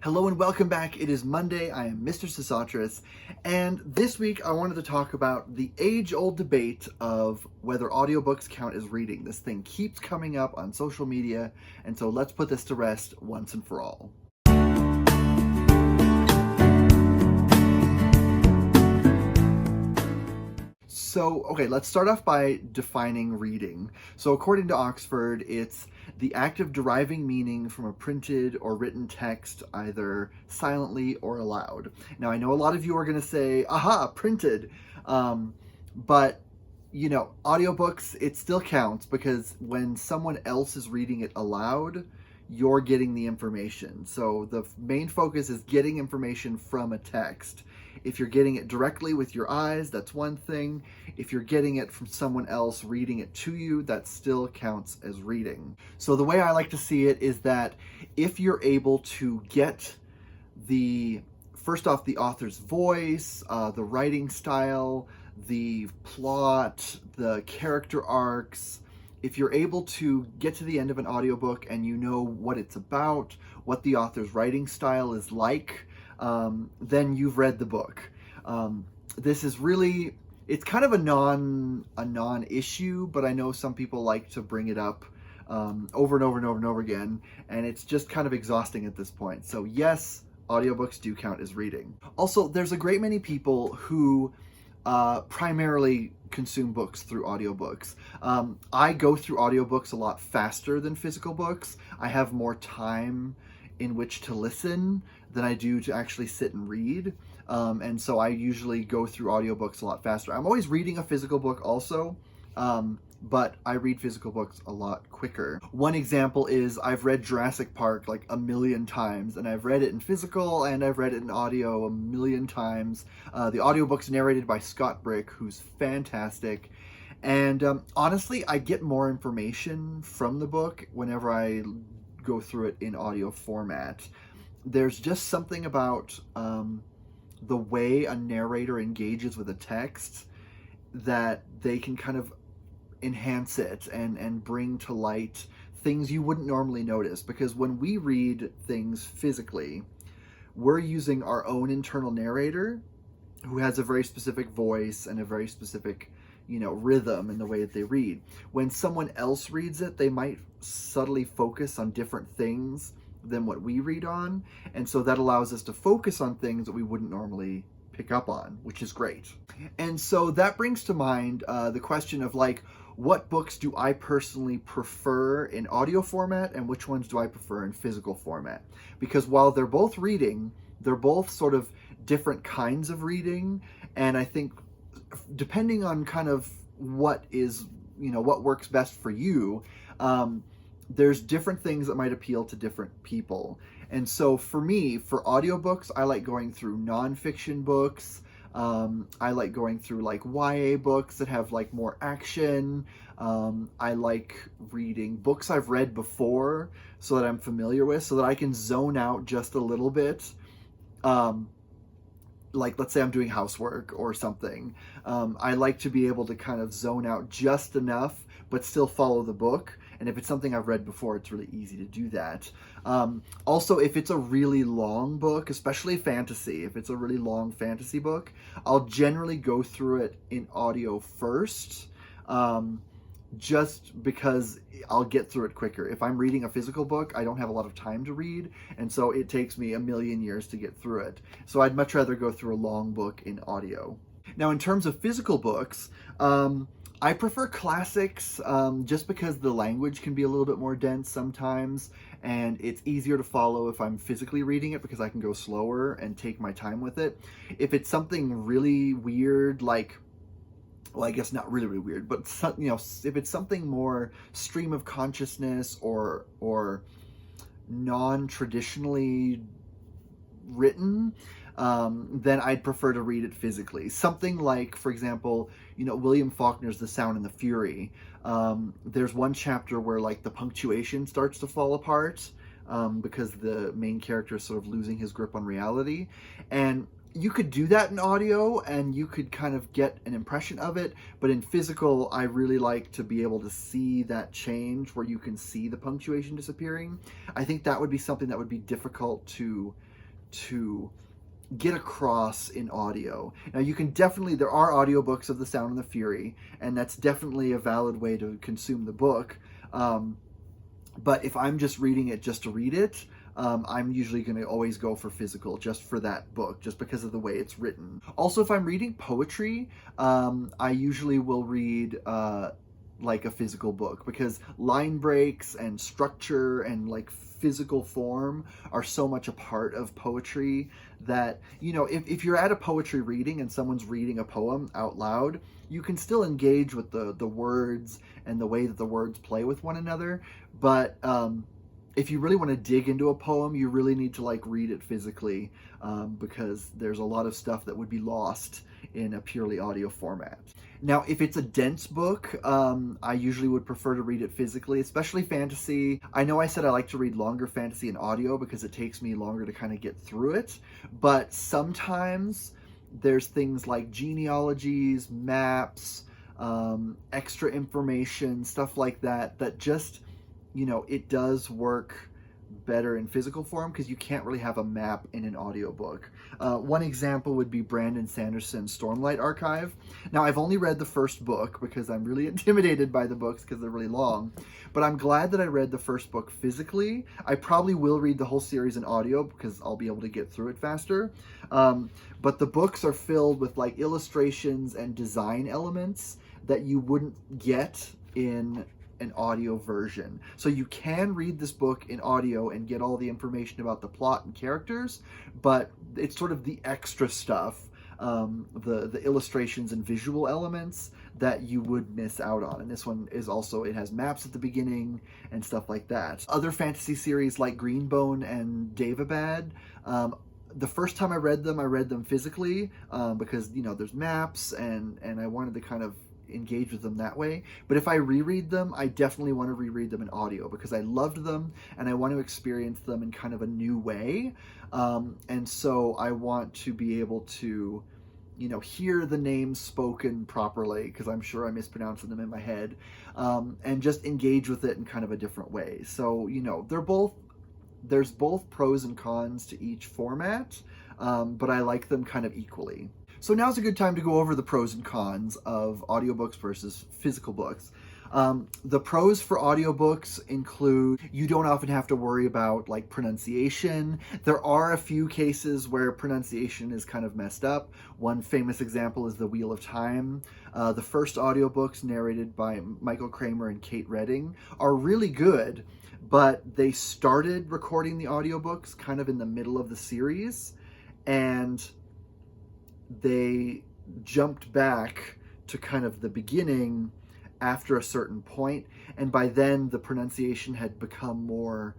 Hello and welcome back. It is Monday. I am Mr. Sesotris, and this week I wanted to talk about the age-old debate of whether audiobooks count as reading. This thing keeps coming up on social media, and so let's put this to rest once and for all. So, okay, let's start off by defining reading. So, according to Oxford, it's the act of deriving meaning from a printed or written text, either silently or aloud. Now, I know a lot of you are going to say, aha, printed. But, audiobooks, it still counts because when someone else is reading it aloud, you're getting the information. So, the main focus is getting information from a text. If you're getting it directly with your eyes, that's one thing. If you're getting it from someone else reading it to you, that still counts as reading. So the way I like to see it is that if you're able to get first off, the author's voice, the writing style, the plot, the character arcs, if you're able to get to the end of an audiobook and you know what it's about, what the author's writing style is like, then you've read the book. This is really, it's kind of a non-issue, but I know some people like to bring it up over and over and over and over again, and it's just kind of exhausting at this point. So yes, audiobooks do count as reading. Also, there's a great many people who primarily consume books through audiobooks. I go through audiobooks a lot faster than physical books. I have more time in which to listen than I do to actually sit and read. And so I usually go through audiobooks a lot faster. I'm always reading a physical book also, but I read physical books a lot quicker. One example is I've read Jurassic Park like a million times, and I've read it in physical and I've read it in audio a million times. The audiobook's narrated by Scott Brick, who's fantastic. And honestly, I get more information from the book whenever I go through it in audio format. There's just something about the way a narrator engages with a text that they can kind of enhance it and bring to light things you wouldn't normally notice. Because when we read things physically, we're using our own internal narrator who has a very specific voice and a very specific rhythm in the way that they read. When someone else reads it, they might subtly focus on different things than what we read on, and so that allows us to focus on things that we wouldn't normally pick up on, which is great. And so that brings to mind the question of what books do I personally prefer in audio format and which ones do I prefer in physical format? Because while they're both reading, they're both sort of different kinds of reading, and I think depending on kind of what works best for you, there's different things that might appeal to different people. And so for me, for audiobooks, I like going through nonfiction books. I like going through YA books that have more action. I like reading books I've read before so that I'm familiar with, so that I can zone out just a little bit. Let's say I'm doing housework or something. I like to be able to kind of zone out just enough, but still follow the book. And if it's something I've read before, it's really easy to do that. Also, if it's a really long book, especially fantasy, if it's a really long fantasy book, I'll generally go through it in audio first, just because I'll get through it quicker. If I'm reading a physical book, I don't have a lot of time to read, and so it takes me a million years to get through it. So I'd much rather go through a long book in audio. Now, in terms of physical books, I prefer classics just because the language can be a little bit more dense sometimes, and it's easier to follow if I'm physically reading it because I can go slower and take my time with it. If it's something really weird, I guess not really, really weird, but if it's something more stream of consciousness or non-traditionally written, then I'd prefer to read it physically. Something like, for example, William Faulkner's The Sound and the Fury. There's one chapter where the punctuation starts to fall apart because the main character is sort of losing his grip on reality. And you could do that in audio and you could kind of get an impression of it, but in physical, I really like to be able to see that change where you can see the punctuation disappearing. I think that would be something that would be difficult to to get across in audio. Now you can definitely, there are audiobooks of The Sound and the Fury, and that's definitely a valid way to consume the book. But if I'm just reading it just to read it, I'm usually going to always go for physical just for that book, just because of the way it's written. Also, if I'm reading poetry, I usually will read like a physical book, because line breaks and structure and like physical form are so much a part of poetry that, you know, if you're at a poetry reading and someone's reading a poem out loud, you can still engage with the words and the way that the words play with one another. But if you really want to dig into a poem, you really need to like read it physically, because there's a lot of stuff that would be lost in a purely audio format. Now, if it's a dense book, I usually would prefer to read it physically, especially fantasy. I know I said I like to read longer fantasy in audio because it takes me longer to kind of get through it, but sometimes there's things like genealogies, maps, extra information, stuff like that, that just, you know, it does work better in physical form because you can't really have a map in an audiobook. One example would be Brandon Sanderson's Stormlight Archive. Now, I've only read the first book because I'm really intimidated by the books because they're really long, but I'm glad that I read the first book physically. I probably will read the whole series in audio because I'll be able to get through it faster. But the books are filled with like illustrations and design elements that you wouldn't get in an audio version. So you can read this book in audio and get all the information about the plot and characters, but it's sort of the extra stuff, the illustrations and visual elements that you would miss out on. And this one is also, it has maps at the beginning and stuff like that. Other fantasy series like Greenbone and Davabad, the first time I read them physically, because, you know, there's maps and I wanted to kind of engage with them that way. But if I reread them, I definitely want to reread them in audio because I loved them and I want to experience them in kind of a new way. And so I want to be able to, you know, hear the names spoken properly, because I'm sure I'm mispronouncing them in my head, and just engage with it in kind of a different way. So, you know, there's both pros and cons to each format, but I like them kind of equally. So now's a good time to go over the pros and cons of audiobooks versus physical books. The pros for audiobooks include you don't often have to worry about like pronunciation. There are a few cases where pronunciation is kind of messed up. One famous example is The Wheel of Time. The first audiobooks, narrated by Michael Kramer and Kate Redding, are really good, but they started recording the audiobooks kind of in the middle of the series, and they jumped back to kind of the beginning after a certain point, and by then the pronunciation had become more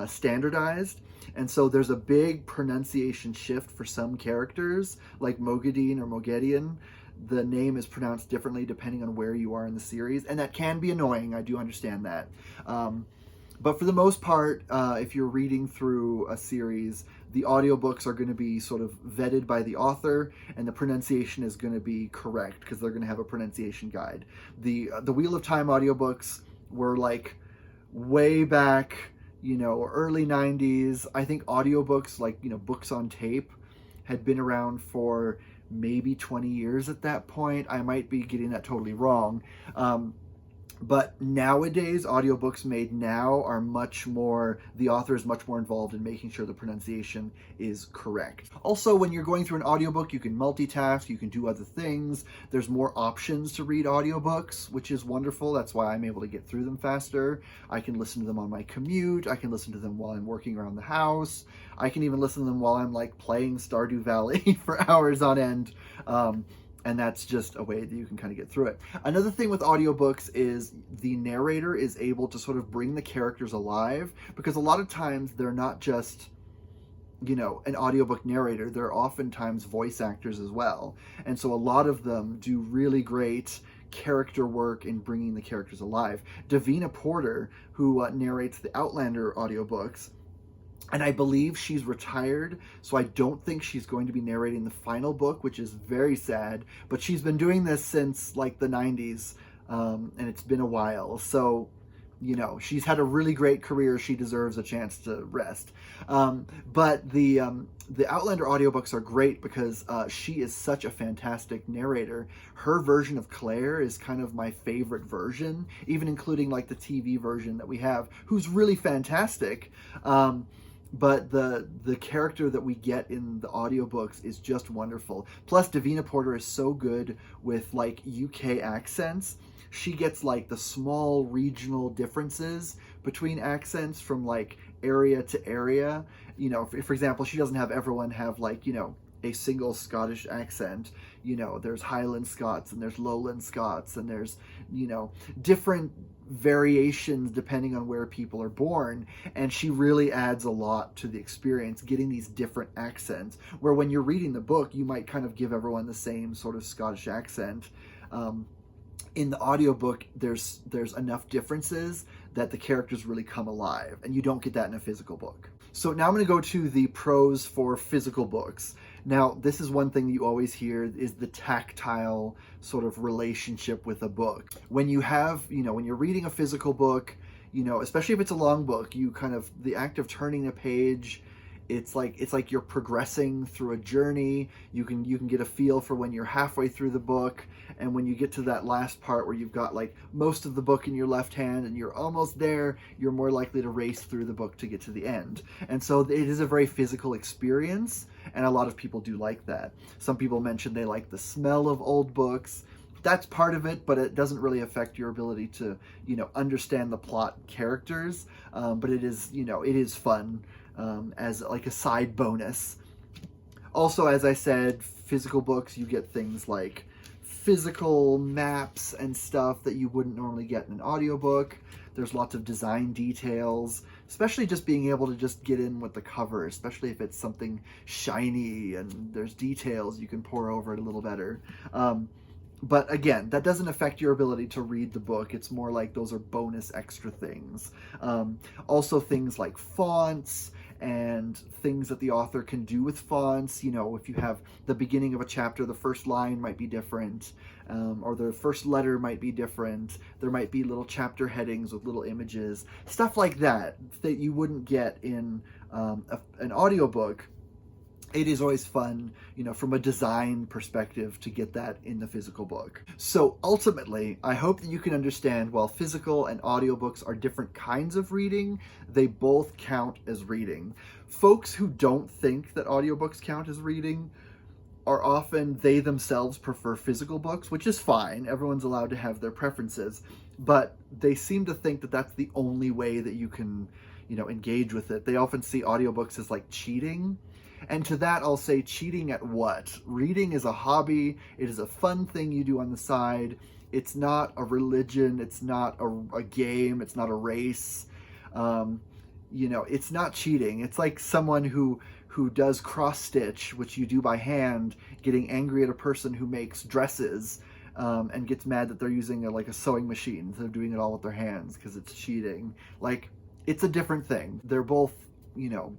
standardized, and so there's a big pronunciation shift for some characters like Mogadine or Mogedian. The name is pronounced differently depending on where you are in the series, and that can be annoying. I do understand that. But for the most part, if you're reading through a series, the audiobooks are going to be sort of vetted by the author, and the pronunciation is going to be correct because they're going to have a pronunciation guide. The Wheel of Time audiobooks were like way back, you know, early 90s. I think audiobooks, like, you know, books on tape, had been around for maybe 20 years at that point. I might be getting that totally wrong. But nowadays, audiobooks made now are much more, the author is much more involved in making sure the pronunciation is correct. Also, when you're going through an audiobook, you can multitask, you can do other things. There's more options to read audiobooks, which is wonderful. That's why I'm able to get through them faster. I can listen to them on my commute. I can listen to them while I'm working around the house. I can even listen to them while I'm like playing Stardew Valley for hours on end. And that's just a way that you can kind of get through it. Another thing with audiobooks is the narrator is able to sort of bring the characters alive, because a lot of times they're not just, you know, an audiobook narrator. They're oftentimes voice actors as well. And so a lot of them do really great character work in bringing the characters alive. Davina Porter, who narrates the Outlander audiobooks, and I believe she's retired, so I don't think she's going to be narrating the final book, which is very sad. But she's been doing this since like the 90s, and it's been a while. So she's had a really great career. She deserves a chance to rest. But the Outlander audiobooks are great because she is such a fantastic narrator. Her version of Claire is kind of my favorite version, even including like the TV version that we have, who's really fantastic. But the character that we get in the audiobooks is just wonderful. Plus, Davina Porter is so good with like UK accents. She gets like the small regional differences between accents from like area to area. For example, she doesn't have everyone have like, a single Scottish accent. There's Highland Scots and there's Lowland Scots and there's, different variations depending on where people are born, and she really adds a lot to the experience getting these different accents, where when you're reading the book you might kind of give everyone the same sort of Scottish accent. In the audiobook there's enough differences that the characters really come alive, and you don't get that in a physical book. So now I'm going to go to the pros for physical books. Now, this is one thing that you always hear is the tactile sort of relationship with a book. When you have, when you're reading a physical book, especially if it's a long book, the act of turning a page, it's like you're progressing through a journey. You can get a feel for when you're halfway through the book, and when you get to that last part where you've got like most of the book in your left hand and you're almost there, you're more likely to race through the book to get to the end. And so it is a very physical experience, and a lot of people do like that. Some people mention they like the smell of old books. That's part of it, but it doesn't really affect your ability to, understand the plot characters. But it is fun as like a side bonus. Also, as I said, physical books, you get things like physical maps and stuff that you wouldn't normally get in an audiobook. There's lots of design details, especially just being able to just get in with the cover, especially if it's something shiny and there's details, you can pour over it a little better. But again, that doesn't affect your ability to read the book. It's more like those are bonus extra things. Also things like fonts and things that the author can do with fonts. If you have the beginning of a chapter, the first line might be different, or the first letter might be different. There might be little chapter headings with little images, stuff like that you wouldn't get in an audiobook. It is always fun, from a design perspective to get that in the physical book. So ultimately, I hope that you can understand while physical and audiobooks are different kinds of reading, they both count as reading. Folks who don't think that audiobooks count as reading are often, they themselves prefer physical books, which is fine. Everyone's allowed to have their preferences, but they seem to think that that's the only way that you can, engage with it. They often see audiobooks as like cheating. And to that, I'll say, cheating at what? Reading is a hobby. It is a fun thing you do on the side. It's not a religion. It's not a game. It's not a race. It's not cheating. It's like someone who does cross stitch, which you do by hand, getting angry at a person who makes dresses, and gets mad that they're using a sewing machine instead of doing it all with their hands because it's cheating. Like, it's a different thing. They're both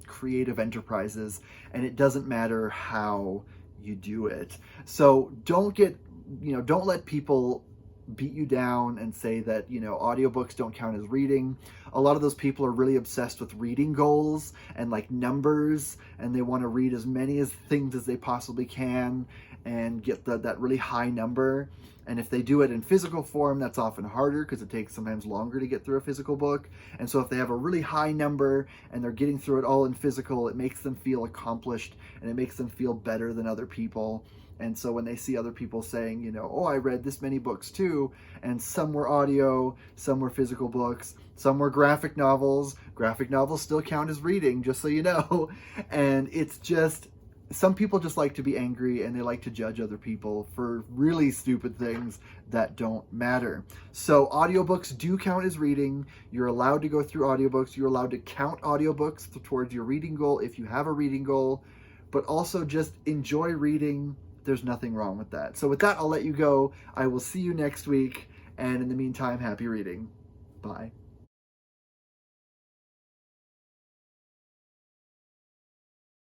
creative enterprises, and it doesn't matter how you do it. So don't let people beat you down and say that, audiobooks don't count as reading. A lot of those people are really obsessed with reading goals and like numbers, and they want to read as many things as they possibly can and get that really high number. And if they do it in physical form, that's often harder because it takes sometimes longer to get through a physical book. And so if they have a really high number and they're getting through it all in physical, it makes them feel accomplished and it makes them feel better than other people. And so when they see other people saying, oh, I read this many books too, and some were audio, some were physical books, some were graphic novels still count as reading, just so you know. And it's just, some people just like to be angry, and they like to judge other people for really stupid things that don't matter. So audiobooks do count as reading. You're allowed to go through audiobooks. You're allowed to count audiobooks towards your reading goal if you have a reading goal, but also just enjoy reading. There's nothing wrong with that. So with that, I'll let you go. I will see you next week. And in the meantime, happy reading. Bye.